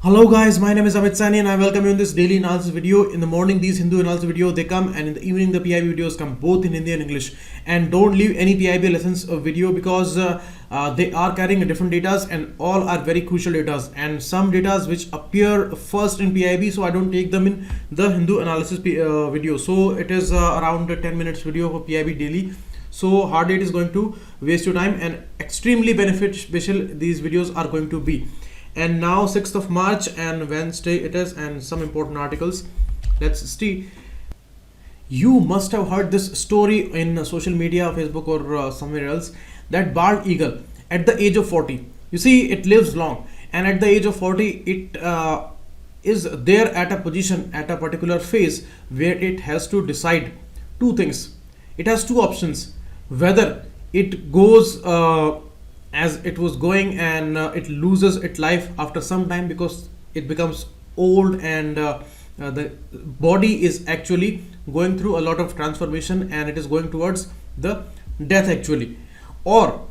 Hello guys, my name is Amit Sani and I welcome you in this daily analysis video. In the morning these Hindu analysis video they come, and in the evening the PIB videos come both in Hindi and English. And don't leave any PIB lessons video because they are carrying different datas and all are very crucial datas, and some datas which appear first in PIB, so I don't take them in the Hindu analysis video. So it is around 10 minutes video for PIB daily. So hardly it is going to waste your time, and extremely beneficial these videos are going to be. And now 6th of March and Wednesday it is, and some important articles. Let's see. You must have heard this story in social media, Facebook or somewhere else, that bald eagle at the age of 40. You see, it lives long, and at the age of 40 it is there at a position, at a particular phase where it has to decide two things. It has two options: whether it goes as it was going and it loses its life after some time because it becomes old, and the body is actually going through a lot of transformation and it is going towards the death actually, or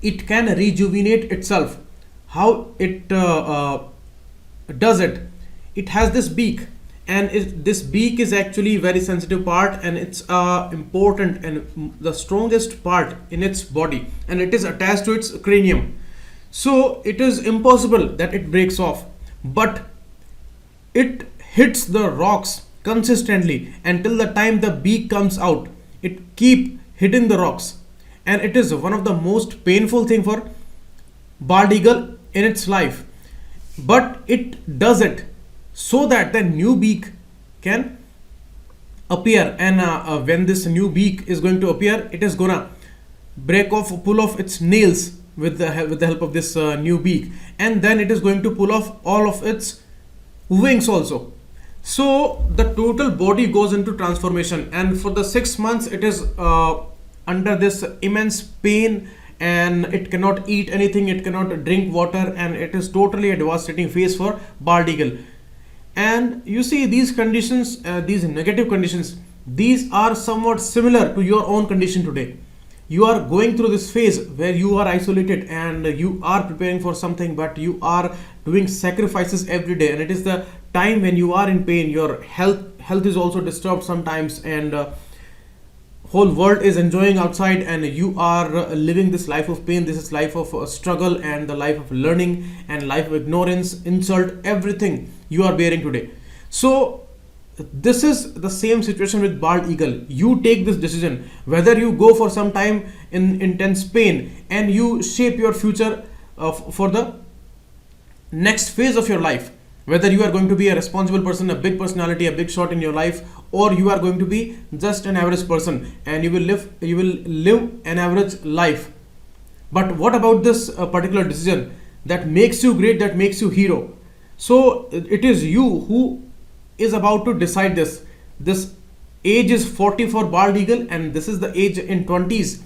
it can rejuvenate itself. How it does it? It has this beak, and this beak is actually very sensitive part, and it's important and the strongest part in its body, and it is attached to its cranium. So it is impossible that it breaks off, but it hits the rocks consistently until the time the beak comes out. It keep hitting the rocks, and it is one of the most painful thing for bald eagle in its life, but it does it so that the new beak can appear. And when this new beak is going to appear, it is gonna pull off its nails with the help of this new beak, and then it is going to pull off all of its wings also. So the total body goes into transformation, and for the 6 months it is under this immense pain, and it cannot eat anything, it cannot drink water, and it is totally a devastating phase for bald eagle. And you see, these conditions, these negative conditions, these are somewhat similar to your own condition today. You are going through this phase where you are isolated and you are preparing for something, but you are doing sacrifices every day, and it is the time when you are in pain. Your health is also disturbed sometimes, and whole world is enjoying outside, and you are living this life of pain. This is life of struggle, and the life of learning, and life of ignorance, insult, everything you are bearing today. So this is the same situation with bald eagle. You take this decision whether you go for some time in intense pain and you shape your future for the next phase of your life, whether you are going to be a responsible person, a big personality, a big shot in your life, or you are going to be just an average person and you will live an average life. But what about this particular decision that makes you great, that makes you hero? So it is you who is about to decide this. This age is 40 for bald eagle, and this is the age in 20s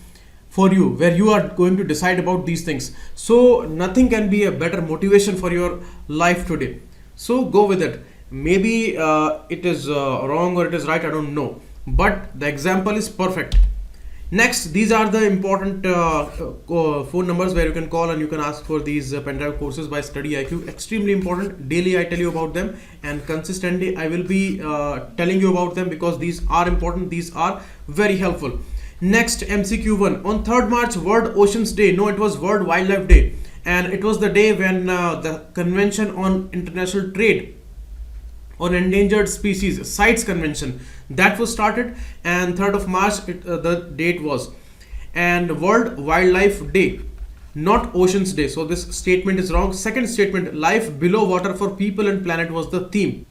for you where you are going to decide about these things. So nothing can be a better motivation for your life today. So go with it. Maybe it is wrong or it is right, I don't know, but the example is perfect. Next, these are the important phone numbers where you can call and you can ask for these pen drive courses by StudyIQ. Extremely important. Daily I tell you about them, and consistently I will be telling you about them because these are important. These are very helpful. Next, MCQ1. On 3rd March, World Oceans Day. No, it was World Wildlife Day, and it was the day when the Convention on International Trade on Endangered Species CITES convention that was started, and 3rd of March the date was. And World Wildlife Day, not Oceans Day, so this statement is wrong. Second statement, life below water for people and planet was the theme.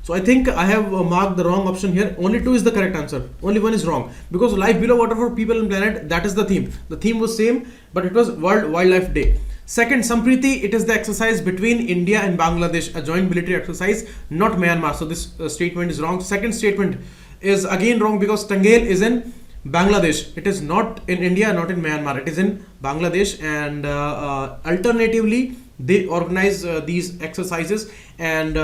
So I think I have marked the wrong option here. Only 2 is the correct answer, only 1 is wrong, because life below water for people and planet, that is the theme. The theme was same, but it was World Wildlife Day. Second, Sampriti, it is the exercise between India and Bangladesh, a joint military exercise, not Myanmar. So this statement is wrong. Second statement is again wrong because Tangel is in Bangladesh. It is not in India, not in Myanmar. It is in Bangladesh, and alternatively they organize these exercises, and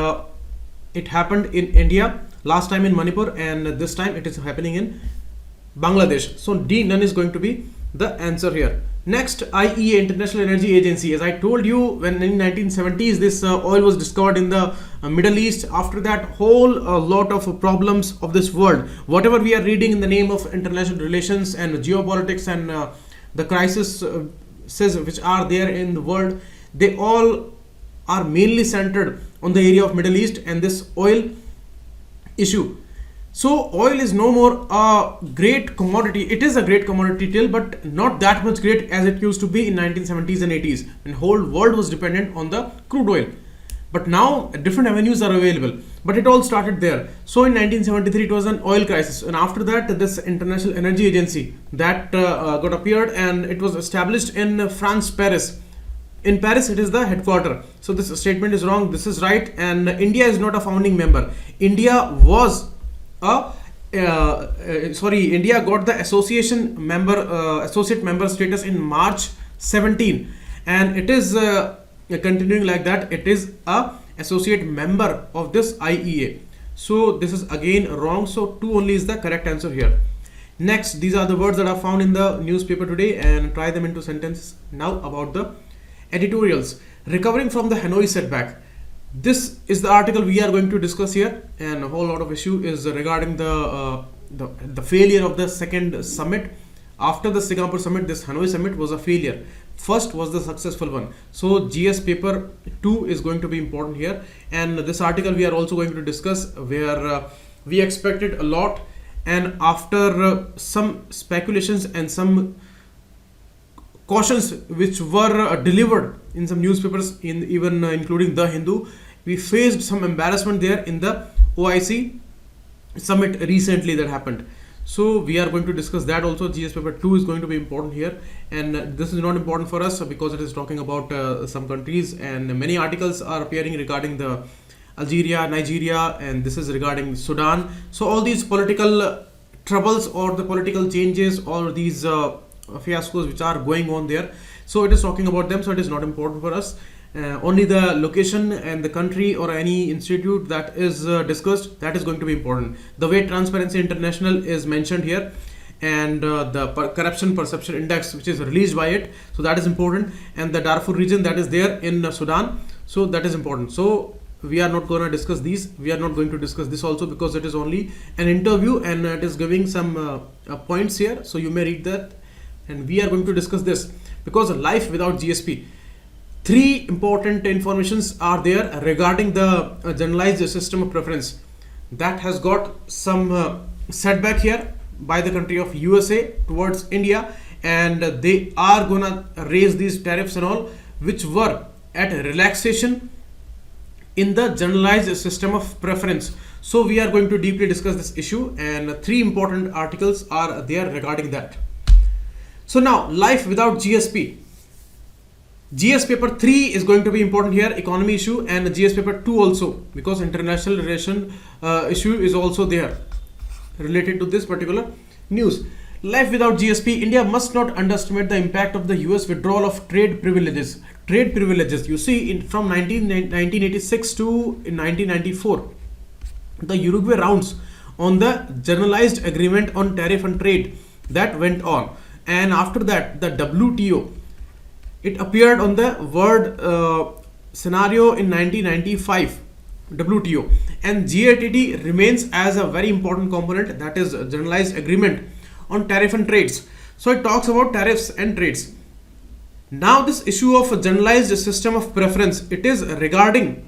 it happened in India last time in Manipur, and this time it is happening in Bangladesh. So D, none is going to be the answer here. Next, IEA, International Energy Agency. As I told you, when in 1970s this oil was discovered in the Middle East, after that whole lot of problems of this world, whatever we are reading in the name of international relations and geopolitics and the crisis which are there in the world, they all are mainly centered on the area of Middle East and this oil issue. So oil is no more a great commodity. It is a great commodity still, but not that much great as it used to be in 1970s and 80s, when whole world was dependent on the crude oil. But now different avenues are available, but it all started there. So in 1973 it was an oil crisis, and after that this International Energy Agency that got appeared, and it was established in France, Paris. In Paris it is the headquarter. So this statement is wrong, this is right, and India is not a founding member. India was India got the associate member status in March 17, and it is continuing like that. It is a associate member of this IEA. So this is again wrong. So 2 only is the correct answer here. Next, these are the words that are found in the newspaper today, and try them into sentences. Now about the editorials. Recovering from the Hanoi setback. This is the article we are going to discuss here, and a whole lot of issue is regarding the failure of the second summit. After the Singapore summit, this Hanoi summit was a failure. First was the successful one. So GS paper 2 is going to be important here, and this article we are also going to discuss, where we expected a lot, and after some speculations and some cautions which were delivered in some newspapers, even including The Hindu, we faced some embarrassment there in the OIC summit recently that happened. So we are going to discuss that also. GS paper 2 is going to be important here, and this is not important for us because it is talking about some countries, and many articles are appearing regarding the Algeria, Nigeria, and this is regarding Sudan. So all these political troubles or the political changes or these fiascos which are going on there, so it is talking about them, so it is not important for us. Only the location and the country or any institute that is discussed, that is going to be important. The way Transparency International is mentioned here, and the corruption perception index which is released by it, so that is important, and the Darfur region that is there in Sudan, so that is important. So we are not going to discuss these. We are not going to discuss this also because it is only an interview, and it is giving some points here, so you may read that. And we are going to discuss this because life without GSP. 3 important informations are there regarding the generalized system of preference that has got some setback here by the country of USA towards India, and they are gonna raise these tariffs and all which were at relaxation in the generalized system of preference. So we are going to deeply discuss this issue, and 3 important articles are there regarding that. So now, life without GSP. GS paper 3 is going to be important here, economy issue, and GS paper 2 also, because international relation issue is also there related to this particular news. Life without GSP. India must not underestimate the impact of the US withdrawal of trade privileges. Trade privileges, you see, from 1986 to 1994, the Uruguay rounds on the generalized agreement on tariff and trade that went on, and after that the WTO, it appeared on the world scenario in 1995, WTO, and GATT remains as a very important component, that is generalized agreement on tariff and trades. So it talks about tariffs and trades. Now this issue of a generalized system of preference, it is regarding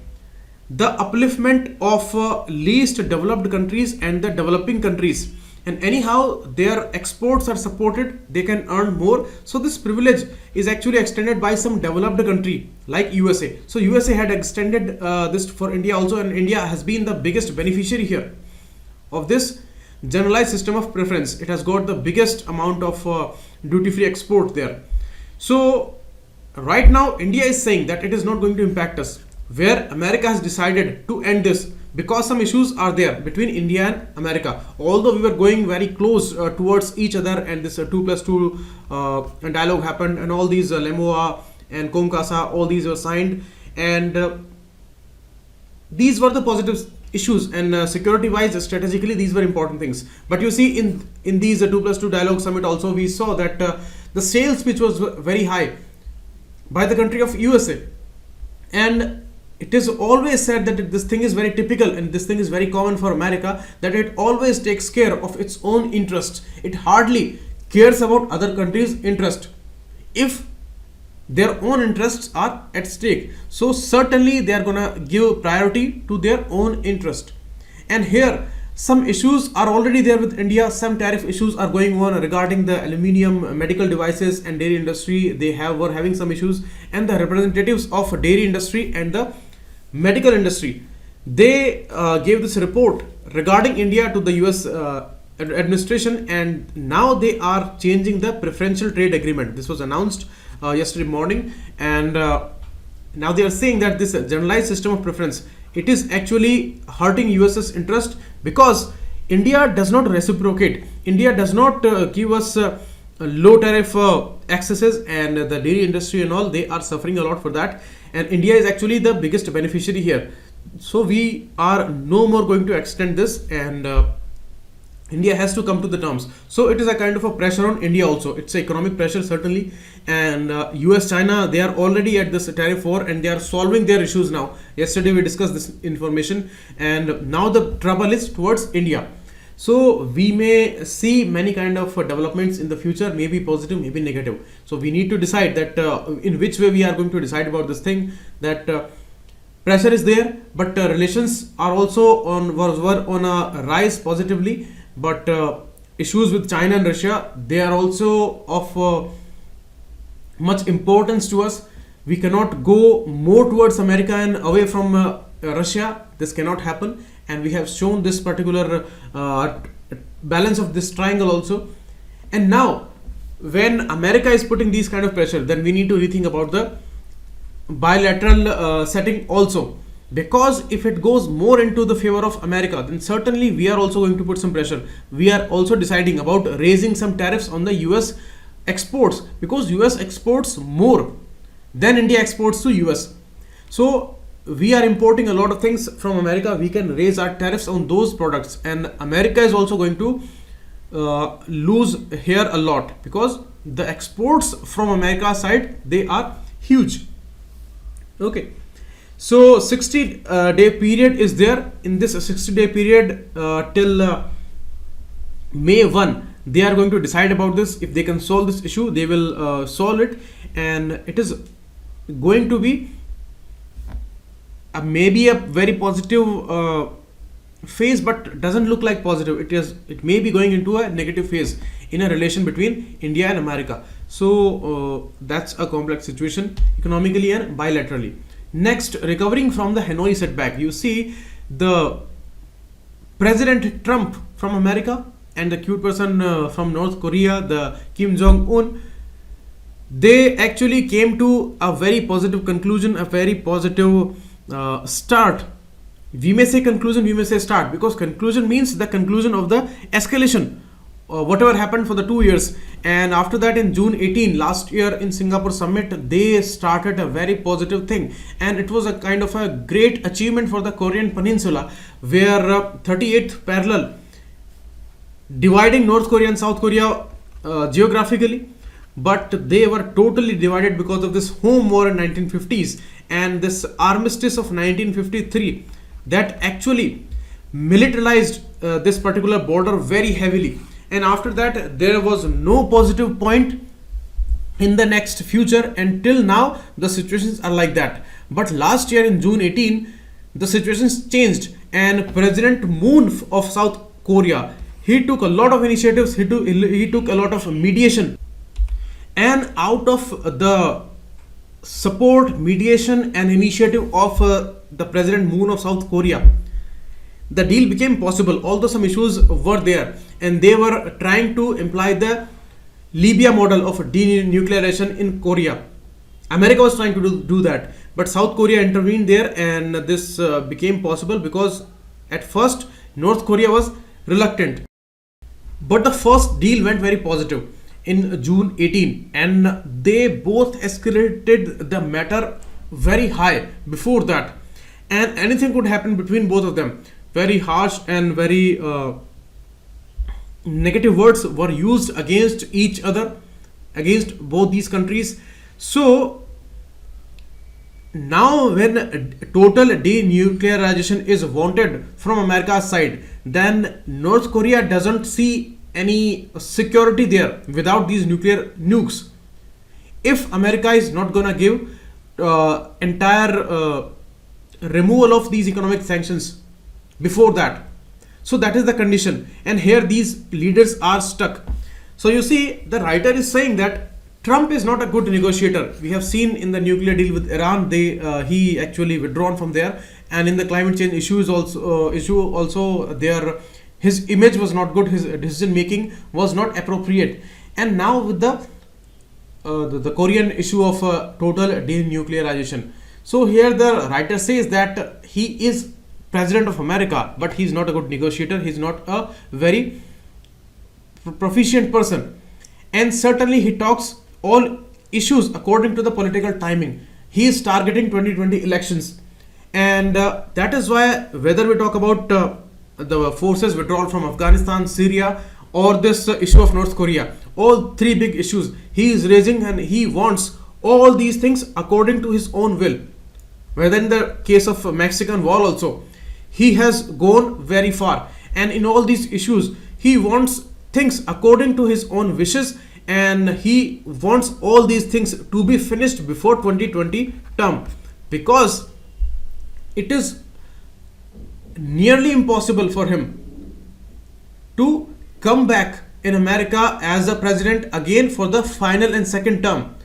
the upliftment of least developed countries and the developing countries, and anyhow their exports are supported, they can earn more. So this privilege is actually extended by some developed country like USA. So USA had extended this for India also, and India has been the biggest beneficiary here of this generalized system of preference. It has got the biggest amount of duty-free export there. So right now India is saying that it is not going to impact us, where America has decided to end this because some issues are there between India and America. Although we were going very close towards each other, and this 2+2 dialogue happened, and all these LEMOA and COMCASA, all these were signed, and these were the positive issues, and security wise, strategically, these were important things. But you see, in these 2+2 dialogue summit also, we saw that the sales pitch was very high by the country of USA. And it is always said that this thing is very typical and this thing is very common for America, that it always takes care of its own interests. It hardly cares about other countries' interest if their own interests are at stake. So certainly they are gonna give priority to their own interest. And here some issues are already there with India. Some tariff issues are going on regarding the aluminium, medical devices and dairy industry. They were having some issues, and the representatives of dairy industry and the medical industry, they gave this report regarding India to the US administration, and now they are changing the preferential trade agreement. This was announced yesterday morning, and now they are saying that this generalized system of preference, it is actually hurting US's interest, because India does not reciprocate. India does not give us low tariff accesses, and the dairy industry and all, they are suffering a lot for that, and India is actually the biggest beneficiary here. So we are no more going to extend this, and India has to come to the terms. So it is a kind of a pressure on India also. It's economic pressure certainly, and US, China, they are already at this tariff war and they are solving their issues now. Yesterday we discussed this information, and now the trouble is towards India. So we may see many kind of developments in the future, maybe positive, maybe negative. So we need to decide that in which way we are going to decide about this thing, that pressure is there, but relations are also were on a rise positively. But issues with China and Russia, they are also of much importance to us. We cannot go more towards America and away from Russia. This cannot happen, and we have shown this particular balance of this triangle also. And now when America is putting these kind of pressure, then we need to rethink about the bilateral setting also. Because if it goes more into the favor of America, then certainly we are also going to put some pressure. We are also deciding about raising some tariffs on the US exports, because US exports more than India exports to US. So we are importing a lot of things from America. We can raise our tariffs on those products, and America is also going to lose here a lot, because the exports from America side, they are huge. Okay. So 60-day period is there. In this 60-day period till May 1, they are going to decide about this. If they can solve this issue, they will solve it, and it is going to be maybe a very positive phase, but doesn't look like positive. It may be going into a negative phase in a relation between India and America. So that's a complex situation economically and bilaterally. Next, recovering from the Hanoi setback. You see, the President Trump from America and the cute person from North Korea, the Kim Jong-un, they actually came to a very positive conclusion, a very positive start. We may say conclusion, we may say start, because conclusion means the conclusion of the escalation, whatever happened for the 2 years. And after that, in June 18 last year in Singapore summit, they started a very positive thing, and it was a kind of a great achievement for the Korean peninsula, where 38th parallel dividing North Korea and South Korea geographically, but they were totally divided because of this home war in 1950s and this armistice of 1953 that actually militarized this particular border very heavily. And after that, there was no positive point in the next future. Until now, the situations are like that. But last year in June 18, the situations changed, and President Moon of South Korea, he took a lot of initiatives. He took a lot of mediation, and out of the support, mediation, and initiative of the President Moon of South Korea, the deal became possible. Although some issues were there, and they were trying to imply the Libya model of denuclearization in Korea. America was trying to do that, but South Korea intervened there, and this became possible, because at first North Korea was reluctant. But the first deal went very positive in June 18, and they both escalated the matter very high before that, and anything could happen between both of them. Very harsh and very negative words were used against each other, against both these countries. So now when total denuclearization is wanted from America's side, then North Korea doesn't see any security there without these nuclear nukes. If America is not gonna give entire removal of these economic sanctions before that, so that is the condition, and here these leaders are stuck. So you see, the writer is saying that Trump is not a good negotiator. We have seen in the nuclear deal with Iran, he actually withdrawn from there, and in the climate change issue also there, his image was not good, his decision making was not appropriate. And now with the Korean issue of total denuclearization. So here the writer says that he is president of America, but he's not a good negotiator. He's not a very proficient person, and certainly he talks all issues according to the political timing. He is targeting 2020 elections, and that is why whether we talk about the forces withdrawal from Afghanistan, Syria, or this issue of North Korea, all three big issues he is raising, and he wants all these things according to his own will. Whether in the case of Mexican wall also, he has gone very far, and in all these issues he wants things according to his own wishes, and he wants all these things to be finished before 2020 term, because it is nearly impossible for him to come back in America as a president again for the final and second term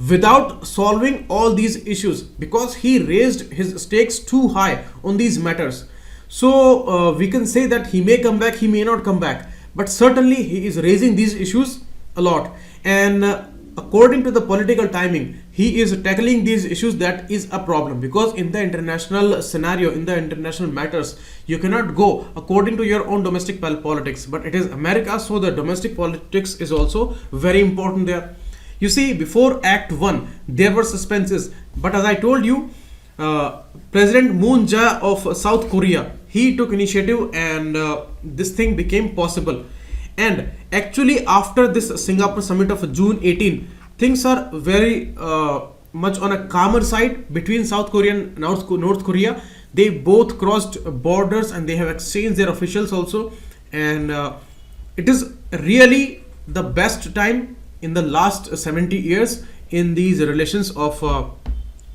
without solving all these issues, because he raised his stakes too high on these matters. So we can say that he may come back, he may not come back, but certainly he is raising these issues a lot, and according to the political timing he is tackling these issues. That is a problem, because in the international scenario, in the international matters, you cannot go according to your own domestic politics, but it is America, so the domestic politics is also very important there. You see, before Act 1 there were suspenses, but as I told you, President Moon Jae of South Korea, he took initiative, and this thing became possible. And actually after this Singapore summit of June 18, things are very much on a calmer side between South Korea and North Korea. They both crossed borders and they have exchanged their officials also, and it is really the best time in the last 70 years in these relations of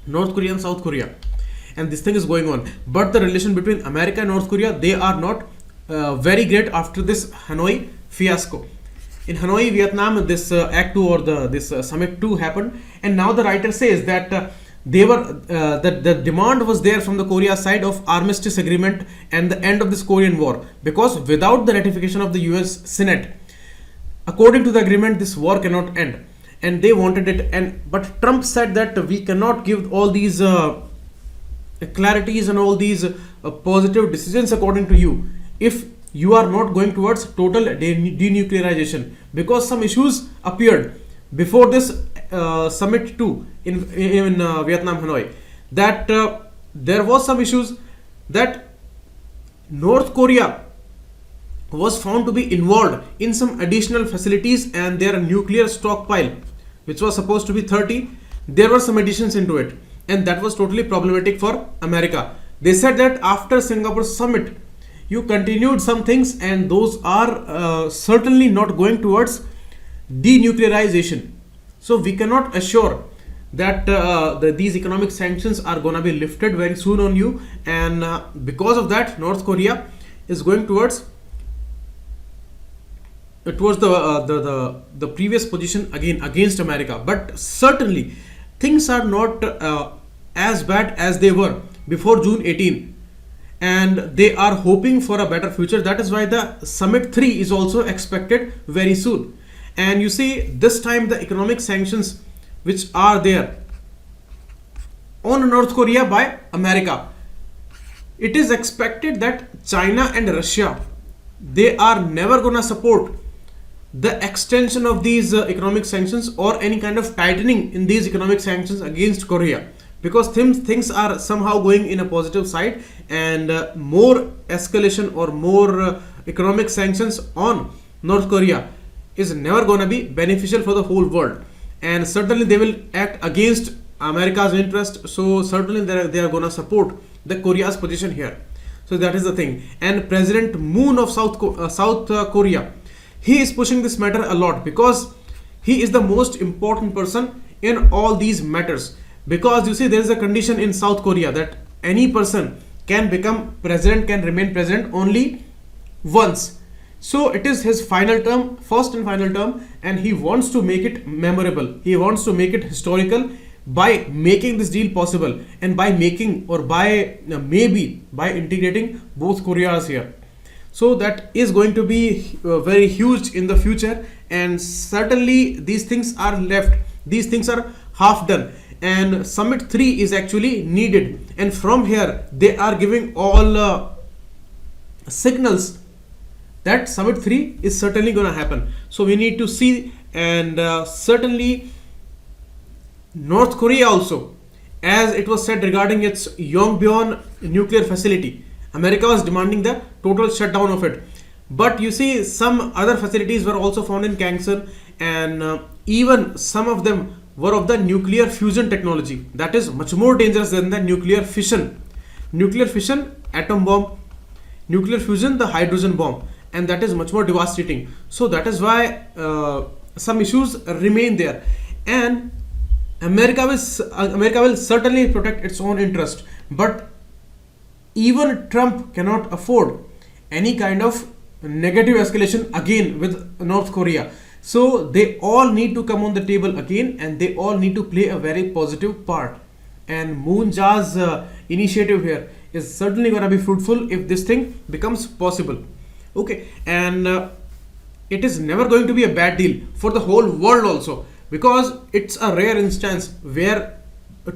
North Korea and South Korea, and this thing is going on. But the relation between America and North Korea, they are not very great after this Hanoi fiasco. In Hanoi, Vietnam, this Act 2 or this Summit 2 happened, and now the writer says that that the demand was there from the Korea side of armistice agreement and the end of this Korean war, because without the ratification of the US Senate, according to the agreement, this war cannot end, and they wanted it. And but Trump said that we cannot give all these clarities and all these positive decisions according to you if you are not going towards total denuclearization, because some issues appeared before this Summit 2 in Vietnam, Hanoi, that there was some issues that North Korea was found to be involved in some additional facilities, and their nuclear stockpile, which was supposed to be 30, there were some additions into it, and that was totally problematic for America. They said that after Singapore summit you continued some things, and those are certainly not going towards denuclearization. So we cannot assure that these economic sanctions are going to be lifted very soon on you, and because of that North Korea is going towards the previous position again against America. But certainly things are not as bad as they were before June 18, and they are hoping for a better future. That is why the Summit 3 is also expected very soon. And you see, this time the economic sanctions which are there on North Korea by America, it is expected that China and Russia, they are never gonna support the extension of these economic sanctions or any kind of tightening in these economic sanctions against Korea, because things are somehow going in a positive side, and more escalation or more economic sanctions on North Korea is never gonna be beneficial for the whole world, and certainly they will act against America's interest. So certainly they are gonna support the Korea's position here. So that is the thing. And President Moon of South Korea, he is pushing this matter a lot because he is the most important person in all these matters. Because you see, there is a condition in South Korea that any person can become president, can remain president only once. So it is his final term, first and final term, and he wants to make it memorable. He wants to make it historical by making this deal possible, and by making, or by maybe by integrating both Koreas here. So that is going to be very huge in the future, and certainly these things are left, these things are half done, and Summit 3 is actually needed, and from here they are giving all signals that Summit 3 is certainly going to happen. So we need to see, and certainly North Korea also, as it was said regarding its Yongbyon nuclear facility, America was demanding the total shutdown of it. But you see, some other facilities were also found in Gangsan, and even some of them were of the nuclear fusion technology. That is much more dangerous than the nuclear fission. Nuclear fission, atom bomb; nuclear fusion, the hydrogen bomb, and that is much more devastating. So that is why some issues remain there, and America will certainly protect its own interest, but even Trump cannot afford any kind of negative escalation again with North Korea. So they all need to come on the table again, and they all need to play a very positive part. And Moon Jae's initiative here is certainly going to be fruitful if this thing becomes possible. Okay, and it is never going to be a bad deal for the whole world also, because it's a rare instance where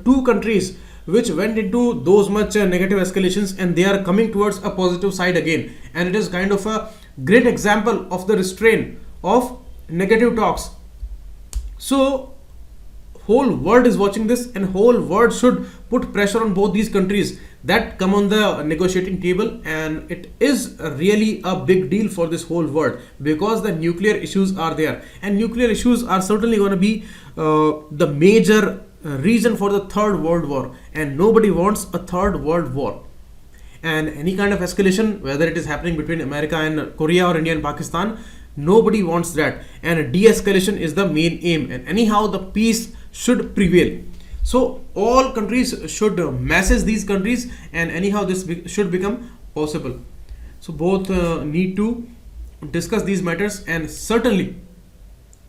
two countries which went into those much negative escalations, and they are coming towards a positive side again, and it is kind of a great example of the restraint of negative talks. So whole world is watching this, and whole world should put pressure on both these countries that come on the negotiating table, and it is really a big deal for this whole world, because the nuclear issues are there, and nuclear issues are certainly going to be the major reason for the third world war, and nobody wants a third world war. And any kind of escalation, whether it is happening between America and Korea or India and Pakistan, nobody wants that, and de-escalation is the main aim, and anyhow the peace should prevail. So all countries should message these countries, and anyhow this should become possible. So both need to discuss these matters, and certainly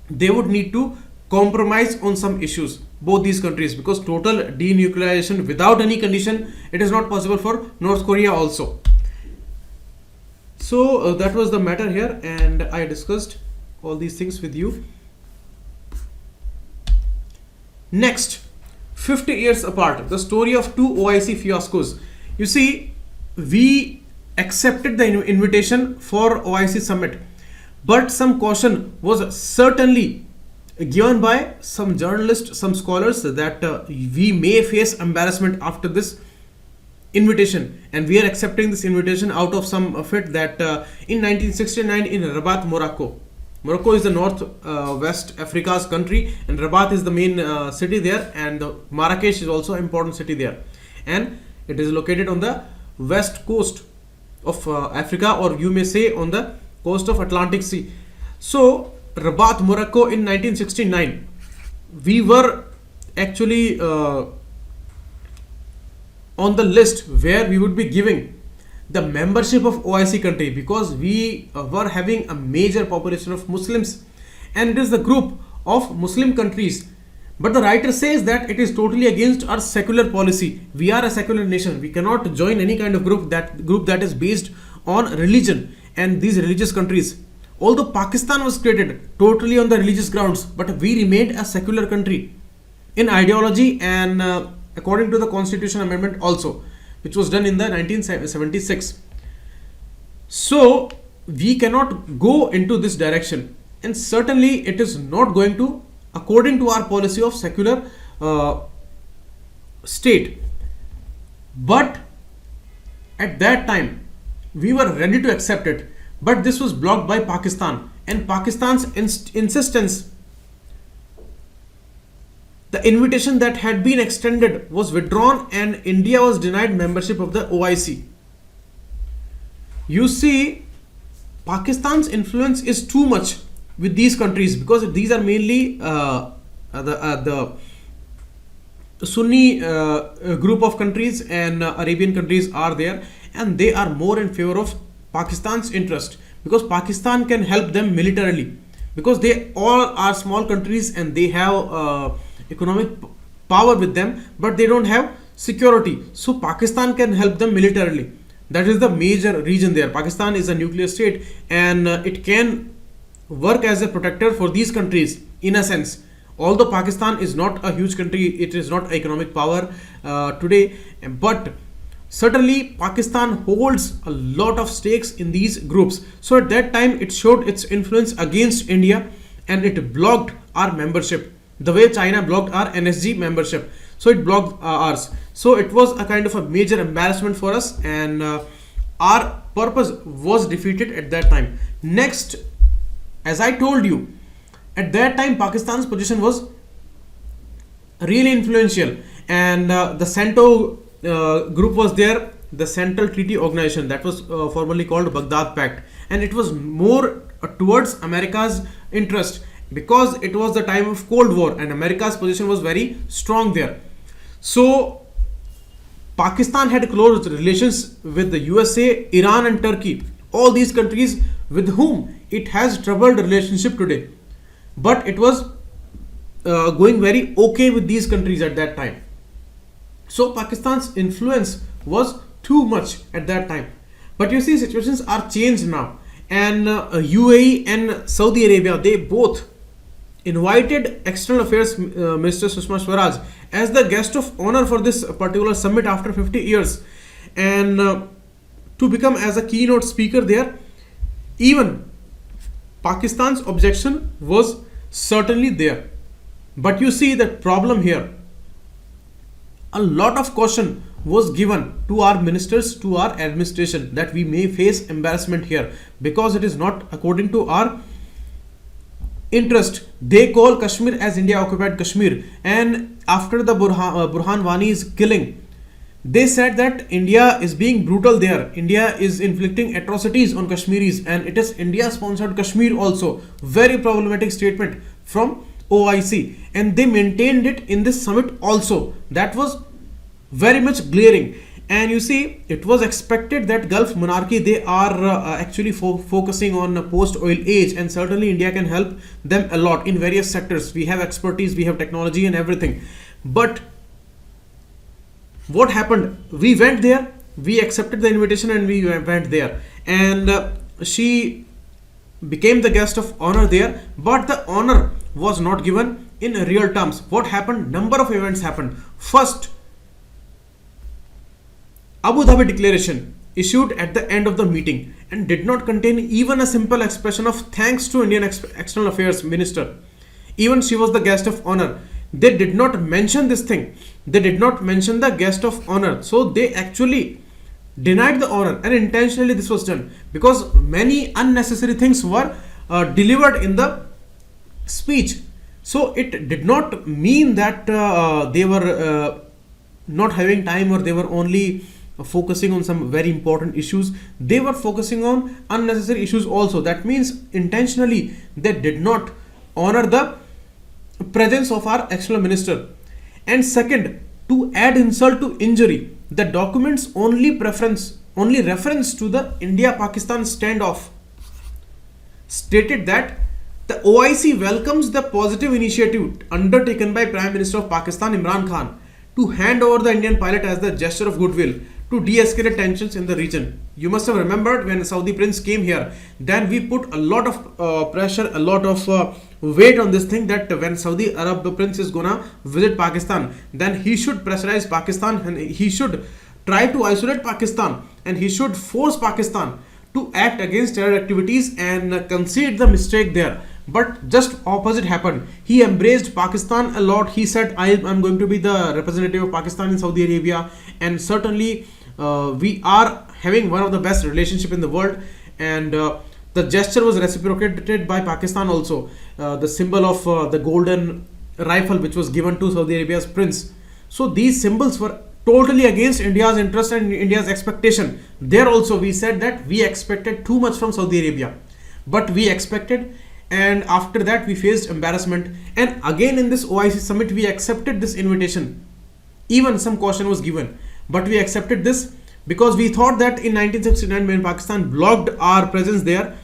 they would need to compromise on some issues, both these countries, because total denuclearization without any condition, it is not possible for North Korea also. So that was the matter here, and I discussed all these things with you. Next, 50 years apart, the story of two OIC fiascos. You see, we accepted the invitation for OIC summit, but some caution was certainly given by some journalists, some scholars, that we may face embarrassment after this invitation, and we are accepting this invitation out of some of it that in 1969 in Rabat, Morocco is the north west Africa's country, and Rabat is the main city there, and Marrakesh is also an important city there, and it is located on the west coast of Africa, or you may say on the coast of Atlantic Sea. So Rabat, Morocco in 1969, we were actually on the list where we would be giving the membership of OIC country, because we were having a major population of Muslims, and it is the group of Muslim countries. But the writer says that it is totally against our secular policy. We are a secular nation. We cannot join any kind of group that is based on religion and these religious countries. Although Pakistan was created totally on the religious grounds, but we remained a secular country in ideology and according to the Constitution Amendment also, which was done in the 1976. So we cannot go into this direction, and certainly it is not going to according to our policy of secular state. But at that time we were ready to accept it, but this was blocked by Pakistan, and Pakistan's insistence, the invitation that had been extended was withdrawn and India was denied membership of the OIC. You see, Pakistan's influence is too much with these countries because these are mainly the Sunni group of countries, and Arabian countries are there, and they are more in favor of Pakistan's interest because Pakistan can help them militarily, because they all are small countries and they have economic power with them, but they don't have security. So Pakistan can help them militarily. That is the major reason there. Pakistan is a nuclear state, and it can work as a protector for these countries in a sense. Although Pakistan is not a huge country, it is not economic power today, but certainly Pakistan holds a lot of stakes in these groups. So at that time it showed its influence against India, and it blocked our membership the way China blocked our NSG membership. So it blocked ours. So it was a kind of a major embarrassment for us, and our purpose was defeated at that time. Next, as I told you, at that time Pakistan's position was really influential, and the CENTO group was there, the Central Treaty Organization, that was formerly called Baghdad Pact, and it was more towards America's interest because it was the time of Cold War and America's position was very strong there. So Pakistan had close relations with the USA, Iran and Turkey, all these countries with whom it has troubled relationship today, but it was going very okay with these countries at that time. So Pakistan's influence was too much at that time. But you see, situations are changed now, and UAE and Saudi Arabia, they both invited External Affairs Minister Sushma Swaraj as the guest of honor for this particular summit after 50 years, and to become as a keynote speaker there. Even Pakistan's objection was certainly there. But you see the problem here, a lot of caution was given to our ministers, to our administration, that we may face embarrassment here because it is not according to our interest. They call Kashmir as India occupied Kashmir, and after the Burhan Wani's killing, they said that India is being brutal there, India is inflicting atrocities on Kashmiris, and it is India sponsored Kashmir also. Very problematic statement from OIC, and they maintained it in this summit also. That was very much glaring. And you see, it was expected that Gulf monarchy, they are actually focusing on post-oil age, and certainly India can help them a lot in various sectors. We have expertise, we have technology and everything. But what happened? We went there, we accepted the invitation and we went there, and she became the guest of honor there, but the honor was not given in real terms. What happened? Number of events happened. First, Abu Dhabi Declaration issued at the end of the meeting and did not contain even a simple expression of thanks to Indian External Affairs Minister. Even she was the guest of honor. They did not mention this thing. They did not mention the guest of honor. So they actually denied the honor, and intentionally this was done because many unnecessary things were delivered in the speech. So it did not mean that they were not having time, or they were only focusing on some very important issues. They were focusing on unnecessary issues also. That means intentionally they did not honor the presence of our external minister. And second, to add insult to injury, the documents only reference to the India-Pakistan standoff stated that the OIC welcomes the positive initiative undertaken by Prime Minister of Pakistan Imran Khan to hand over the Indian pilot as the gesture of goodwill to de-escalate tensions in the region. You must have remembered when Saudi Prince came here, then we put a lot of pressure, a lot of weight on this thing, that when Saudi Arab Prince is gonna visit Pakistan, then he should pressurize Pakistan and he should try to isolate Pakistan, and he should force Pakistan to act against terror activities and concede the mistake there. But just opposite happened. He embraced Pakistan a lot. He said, I am going to be the representative of Pakistan in Saudi Arabia, and certainly we are having one of the best relationship in the world, and The gesture was reciprocated by Pakistan also. The symbol of the golden rifle which was given to Saudi Arabia's prince. So these symbols were totally against India's interest and India's expectation. There also we said that we expected too much from Saudi Arabia, but we expected, and after that we faced embarrassment. And again in this OIC summit we accepted this invitation. Even some caution was given, but we accepted this because we thought that in 1969 when Pakistan blocked our presence there,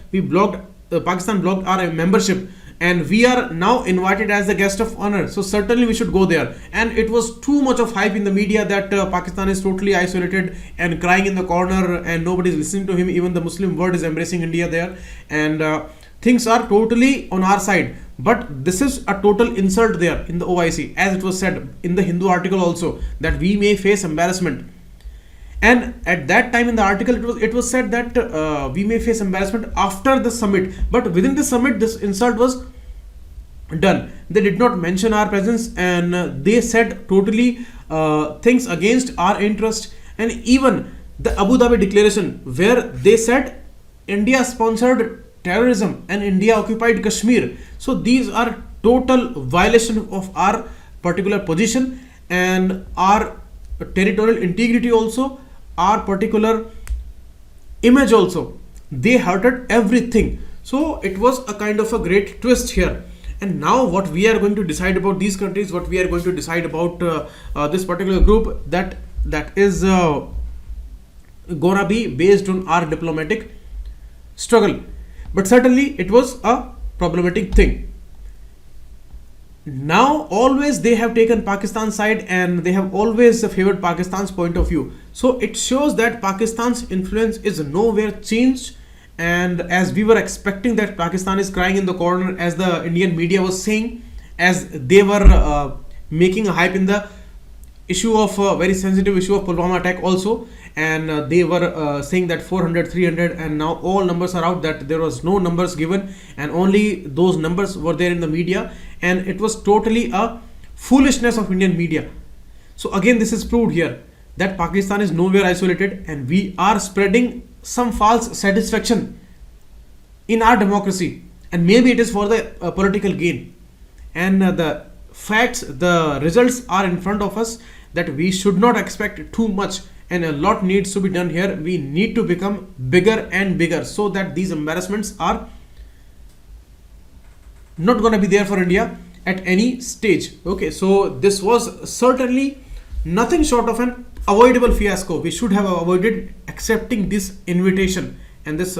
Pakistan blocked our membership, and we are now invited as the guest of honor, so certainly we should go there. And it was too much of hype in the media that Pakistan is totally isolated and crying in the corner and nobody is listening to him. Even the Muslim world is embracing India there, and things are totally on our side. But this is a total insult there in the OIC, as it was said in the Hindu article also, that we may face embarrassment. And at that time in the article it was said that we may face embarrassment after the summit, but within the summit this insult was done. They did not mention our presence, and they said totally things against our interest. And even the Abu Dhabi declaration, where they said India sponsored terrorism and India occupied Kashmir. So these are total violation of our particular position and our territorial integrity also, our particular image also. They hurted everything. So it was a kind of a great twist here. And now what we are going to decide about these countries, what we are going to decide about this particular group, that is gonna be based on our diplomatic struggle. But certainly it was a problematic thing. Now always they have taken Pakistan's side, and they have always favored Pakistan's point of view. So it shows that Pakistan's influence is nowhere changed. And as we were expecting that Pakistan is crying in the corner, as the Indian media was saying, as they were making a hype in the issue of very sensitive issue of Pulwama attack also, and they were saying that 400, 300, and now all numbers are out that there was no numbers given, and only those numbers were there in the media, and it was totally a foolishness of Indian media. So again this is proved here that Pakistan is nowhere isolated, and we are spreading some false satisfaction in our democracy, and maybe it is for the political gain. And the facts, the results are in front of us, that we should not expect too much, and a lot needs to be done here. We need to become bigger and bigger, so that these embarrassments are not going to be there for India at any stage. Okay, so this was certainly nothing short of an avoidable fiasco. We should have avoided accepting this invitation, and this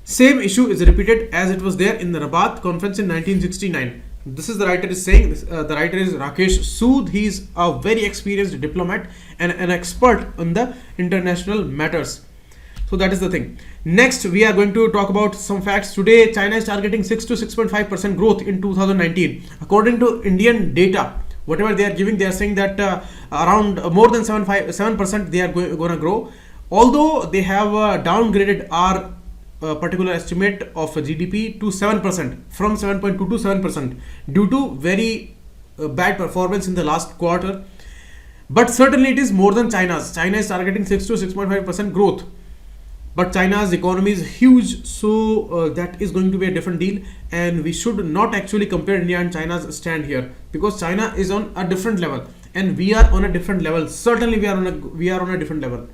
same issue is repeated as it was there in the Rabat conference in 1969. This is the writer is saying. The writer is Rakesh Sood. He is a very experienced diplomat and an expert on the international matters. So that is the thing. Next, we are going to talk about some facts. Today, China is targeting 6 to 6.5% growth in 2019. According to Indian data, whatever they are giving, they are saying that around more than 7% they are going to grow. Although they have downgraded our particular estimate of GDP to 7%, from 7.2 to 7%, due to very bad performance in the last quarter. But certainly it is more than China's. China is targeting 6 to 6.5% growth. But China's economy is huge, so that is going to be a different deal, and we should not actually compare India and China's stand here, because China is on a different level and we are on a different level. Certainly we are on a different level,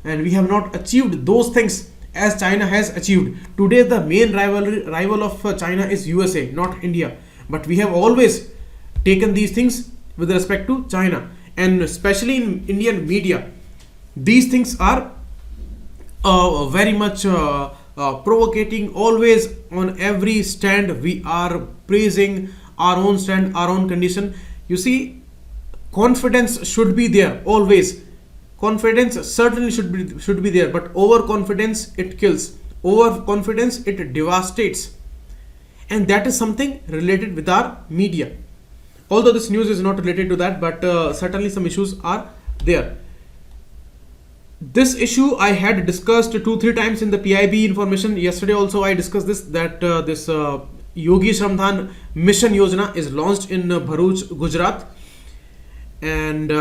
and we have not achieved those things as China has achieved. Today the main rival of China is USA, not India. But we have always taken these things with respect to China, and especially in Indian media, these things are very much provocating. Always on every stand we are praising our own stand, our own condition. You see, confidence should be there always. Confidence certainly should be there, but overconfidence, it kills. Overconfidence, it devastates, and that is something related with our media. Although this news is not related to that, but certainly some issues are there. This issue I had discussed 2-3 times in the PIB information. Yesterday also I discussed this, that this Yogi Shramdhan Mission Yojana is launched in Bharuch, Gujarat, and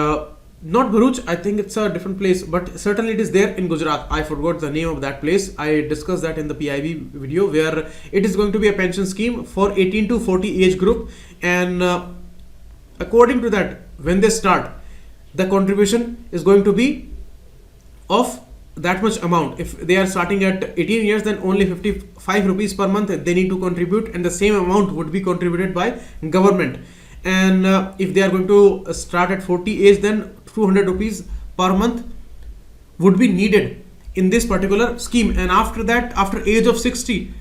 not Bharuch, I think it's a different place, but certainly it is there in Gujarat. I forgot the name of that place. I discussed that in the PIB video, where it is going to be a pension scheme for 18 to 40 age group, and according to that, when they start, the contribution is going to be of that much amount. If they are starting at 18 years, then only 55 rupees per month they need to contribute, and the same amount would be contributed by government. And if they are going to start at 40 age, then 200 rupees per month would be needed in this particular scheme. And after that, after age of 60,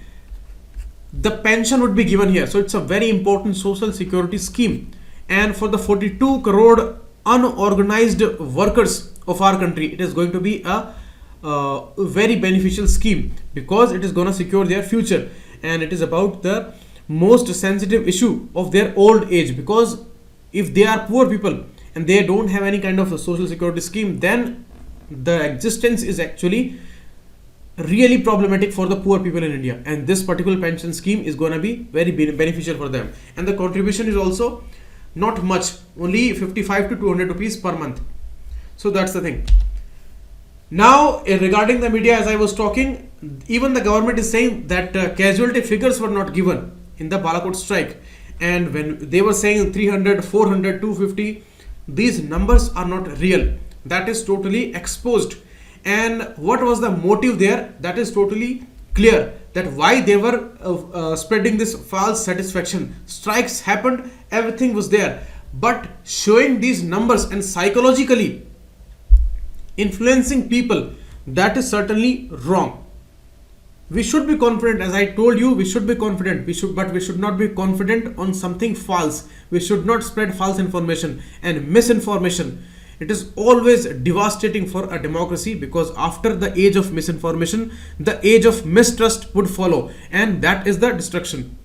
the pension would be given here. So it's a very important social security scheme. And for the 42 crore unorganized workers of our country, it is going to be a very beneficial scheme, because it is going to secure their future, and it is about the most sensitive issue of their old age. Because if they are poor people and they don't have any kind of a social security scheme, then the existence is actually really problematic for the poor people in India, and this particular pension scheme is going to be very beneficial for them. And the contribution is also not much, only 55 to 200 rupees per month. So that's the thing. Now, regarding the media, as I was talking, even the government is saying that casualty figures were not given in the Balakot strike, and when they were saying 300, 400, 250, these numbers are not real. That is totally exposed. And what was the motive there? That is totally clear, that why they were spreading this false satisfaction. Strikes happened, everything was there, but showing these numbers and psychologically influencing people, that is certainly wrong. We should be confident, as I told you, we should be confident, but we should not be confident on something false. We should not spread false information and misinformation. It is always devastating for a democracy, because after the age of misinformation, the age of mistrust would follow, and that is the destruction.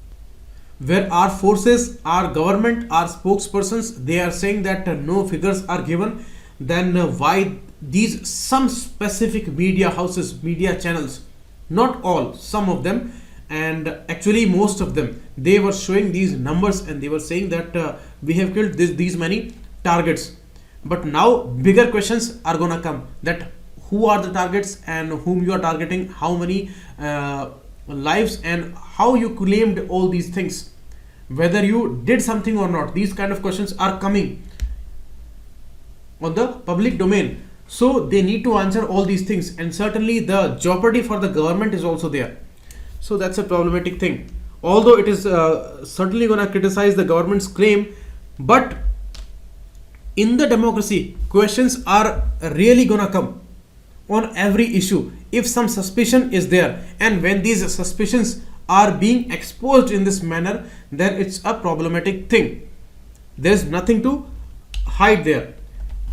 Where our forces, our government, our spokespersons, they are saying that no figures are given, then why these some specific media houses, media channels, not all, some of them, and actually most of them, they were showing these numbers and they were saying that we have killed these many targets. But now bigger questions are gonna come, that who are the targets and whom you are targeting, how many lives, and how you claimed all these things, whether you did something or not. These kind of questions are coming on the public domain. So they need to answer all these things, and certainly the jeopardy for the government is also there. So that's a problematic thing. Although it is certainly going to criticize the government's claim, but in the democracy, questions are really going to come on every issue if some suspicion is there. And when these suspicions are being exposed in this manner, then it's a problematic thing. There's nothing to hide there.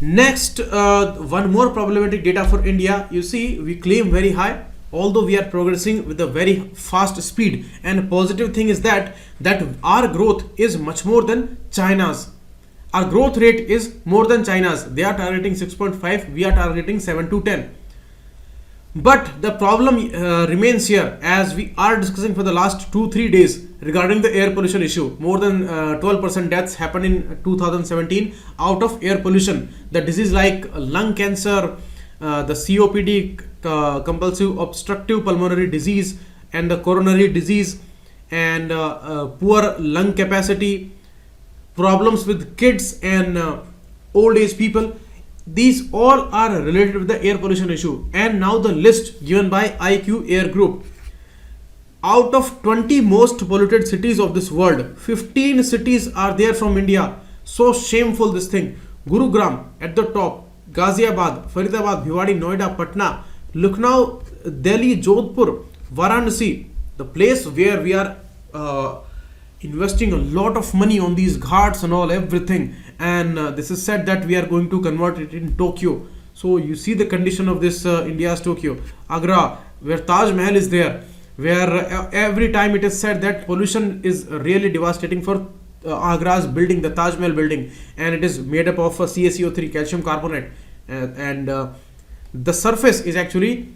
Next, one more problematic data for India. You see, we claim very high, although we are progressing with a very fast speed. And a positive thing is that our growth is much more than China's. Our growth rate is more than China's. They are targeting 6.5, we are targeting 7 to 10. But the problem remains here, as we are discussing for the last 2-3 days regarding the air pollution issue. More than 12% deaths happened in 2017 out of air pollution. The disease like lung cancer, the COPD, compulsive obstructive pulmonary disease, and the coronary disease, and poor lung capacity, problems with kids and old age people. These all are related with the air pollution issue. And now the list given by IQ Air Group. Out of 20 most polluted cities of this world, 15 cities are there from India. So shameful this thing. Gurugram at the top, Ghaziabad, Faridabad, Bhiwadi, Noida, Patna, Lucknow, Delhi, Jodhpur, Varanasi, the place where we are investing a lot of money on these ghats and all, everything. And this is said that we are going to convert it in Tokyo. So you see the condition of this India's Tokyo. Agra, where Taj Mahal is there, where every time it is said that pollution is really devastating for Agra's building, the Taj Mahal building, and it is made up of CaCO3, calcium carbonate, and the surface is actually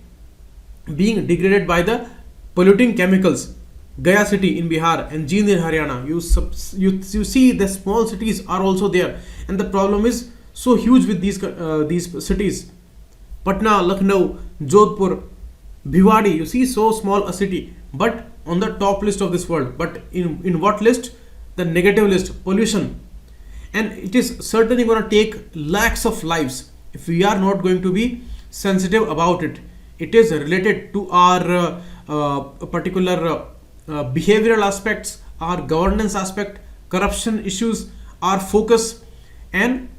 being degraded by the polluting chemicals. Gaya city in Bihar and Jind in Haryana, you see the small cities are also there, and the problem is so huge with these cities. Patna, Lucknow, Jodhpur, Bhiwadi, you see, so small a city, but on the top list of this world. But in what list? The negative list, pollution. And it is certainly going to take lakhs of lives if we are not going to be sensitive about it. It is related to our particular behavioral aspects, our governance aspect, corruption issues, our focus, and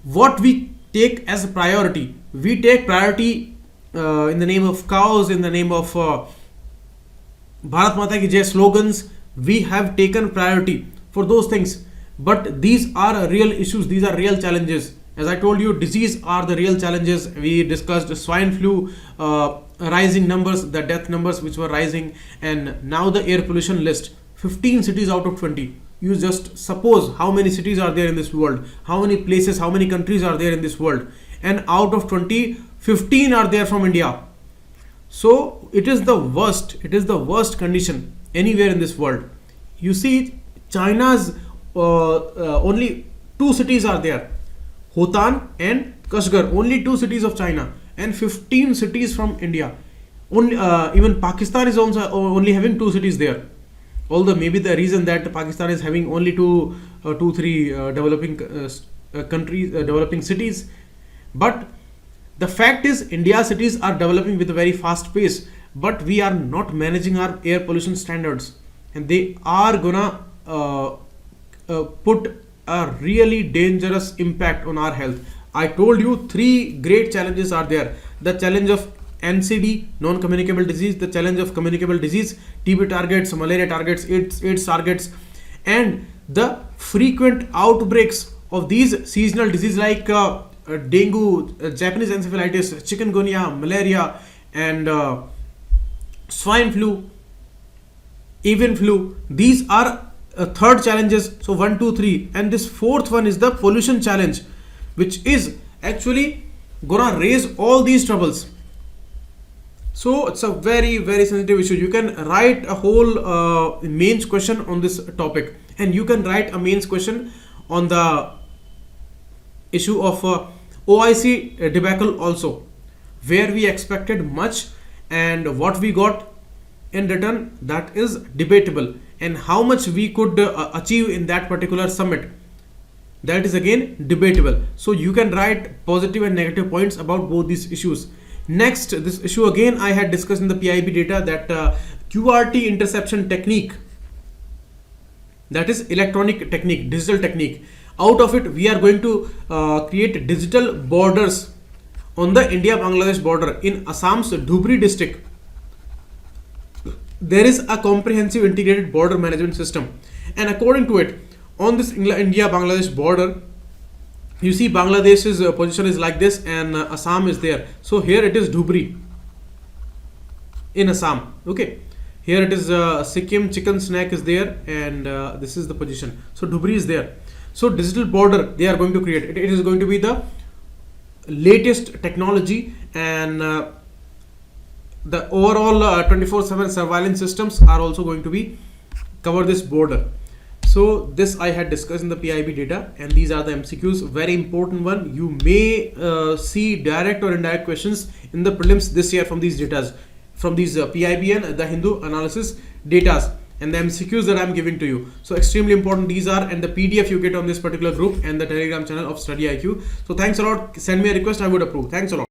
what we take as a priority. We take priority in the name of cows, in the name of Bharat Mata Ki Jai slogans. We have taken priority for those things, but these are real issues, these are real challenges. As I told you, disease are the real challenges. We discussed swine flu, rising numbers, the death numbers which were rising, and now the air pollution list. 15 cities out of 20. You just suppose how many cities are there in this world, how many places, how many countries are there in this world, and out of 20, 15 are there from India. So it is the worst condition anywhere in this world. You see, China's only 2 cities are there, Hotan and Kashgar, only 2 cities of China, and 15 cities from India. Only even Pakistan is also only having 2 cities there. Although maybe the reason that Pakistan is having only 3 developing countries, developing cities, but the fact is India's cities are developing with a very fast pace, but we are not managing our air pollution standards, and they are gonna put a really dangerous impact on our health. I told you 3 great challenges are there. The challenge of NCD, non-communicable disease, the challenge of communicable disease, TB targets, malaria targets, AIDS targets, and the frequent outbreaks of these seasonal diseases like dengue, Japanese encephalitis, chikungunya, malaria, and swine flu, avian flu. These are 3rd challenges. So 1, 2, 3, and this 4th one is the pollution challenge, which is actually gonna raise all these troubles. So it's a very, very sensitive issue. You can write a whole mains question on this topic, and you can write a mains question on the issue of OIC debacle also, where we expected much and what we got in return, that is debatable, and how much we could achieve in that particular summit, that is again debatable. So you can write positive and negative points about both these issues. Next, this issue again I had discussed in the PIB data, that QRT interception technique, that is electronic technique, digital technique. Out of it, we are going to create digital borders on the India-Bangladesh border in Assam's Dhubri district. There is a comprehensive integrated border management system, and according to it, on this India-Bangladesh border, you see Bangladesh's position is like this, and Assam is there. So here it is Dhubri in Assam. Okay, here it is Sikkim, chicken snack is there, and this is the position. So Dhubri is there. So digital border they are going to create. It is going to be the latest technology, and the overall 24/7 surveillance systems are also going to be cover this border. So this I had discussed in the PIB data, and these are the MCQs. Very important one. You may see direct or indirect questions in the prelims this year from these datas, from these PIB and the Hindu analysis datas, and the MCQs that I am giving to you. So extremely important these are, and the PDF you get on this particular group and the Telegram channel of StudyIQ. So thanks a lot. Send me a request, I would approve. Thanks a lot.